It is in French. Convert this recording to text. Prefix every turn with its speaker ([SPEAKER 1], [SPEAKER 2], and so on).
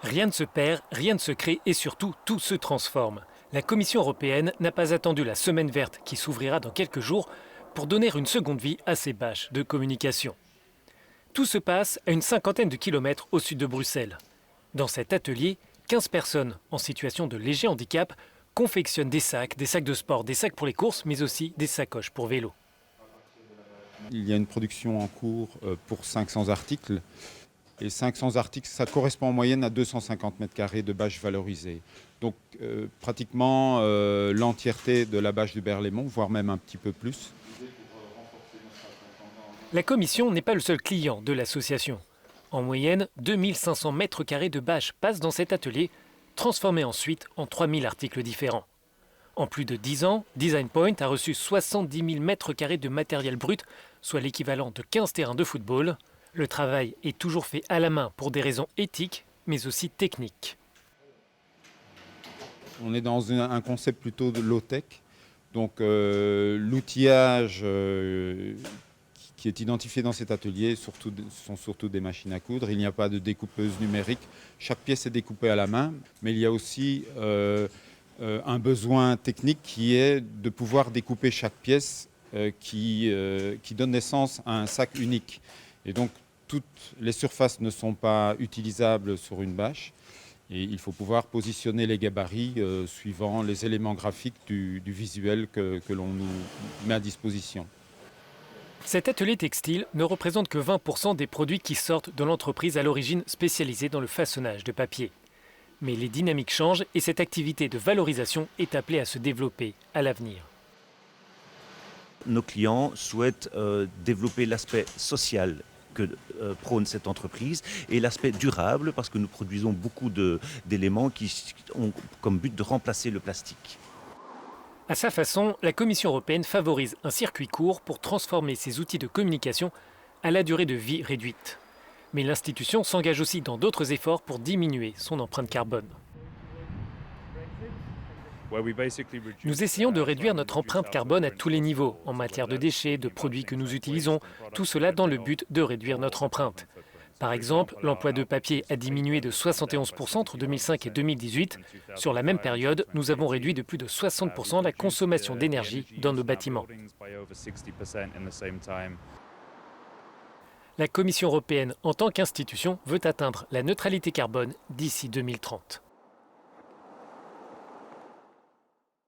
[SPEAKER 1] Rien ne se perd, rien ne se crée et surtout tout se transforme. La Commission européenne n'a pas attendu la semaine verte qui s'ouvrira dans quelques jours pour donner une seconde vie à ces bâches de communication. Tout se passe à une cinquantaine de kilomètres au sud de Bruxelles. Dans cet atelier, 15 personnes en situation de léger handicap confectionnent des sacs de sport, des sacs pour les courses, mais aussi des sacoches pour vélo.
[SPEAKER 2] Il y a une production en cours pour 500 articles. Et 500 articles, ça correspond en moyenne à 250 mètres carrés de bâches valorisées. Donc pratiquement l'entièreté de la bâche du Berlaymont, voire même un petit peu plus.
[SPEAKER 1] La Commission n'est pas le seul client de l'association. En moyenne, 2500 mètres carrés de bâches passent dans cet atelier, transformés ensuite en 3000 articles différents. En plus de 10 ans, Design Point a reçu 70 000 mètres carrés de matériel brut, soit l'équivalent de 15 terrains de football. Le travail est toujours fait à la main pour des raisons éthiques, mais aussi techniques.
[SPEAKER 2] On est dans un concept plutôt de low-tech. Donc l'outillage qui est identifié dans cet atelier sont surtout des machines à coudre. Il n'y a pas de découpeuse numérique. Chaque pièce est découpée à la main, mais il y a aussi un besoin technique qui est de pouvoir découper chaque pièce qui donne naissance à un sac unique. Et donc, toutes les surfaces ne sont pas utilisables sur une bâche. Et il faut pouvoir positionner les gabarits suivant les éléments graphiques du visuel que l'on nous met à disposition.
[SPEAKER 1] Cet atelier textile ne représente que 20% des produits qui sortent de l'entreprise à l'origine spécialisée dans le façonnage de papier. Mais les dynamiques changent et cette activité de valorisation est appelée à se développer à l'avenir.
[SPEAKER 3] Nos clients souhaitent développer l'aspect social que prône cette entreprise et l'aspect durable parce que nous produisons beaucoup d'éléments qui ont comme but de remplacer le plastique.
[SPEAKER 1] À sa façon, la Commission européenne favorise un circuit court pour transformer ces outils de communication à la durée de vie réduite. Mais l'institution s'engage aussi dans d'autres efforts pour diminuer son empreinte carbone. Nous essayons de réduire notre empreinte carbone à tous les niveaux, en matière de déchets, de produits que nous utilisons, tout cela dans le but de réduire notre empreinte. Par exemple, l'emploi de papier a diminué de 71% entre 2005 et 2018. Sur la même période, nous avons réduit de plus de 60% la consommation d'énergie dans nos bâtiments. La Commission européenne, en tant qu'institution, veut atteindre la neutralité carbone d'ici 2030.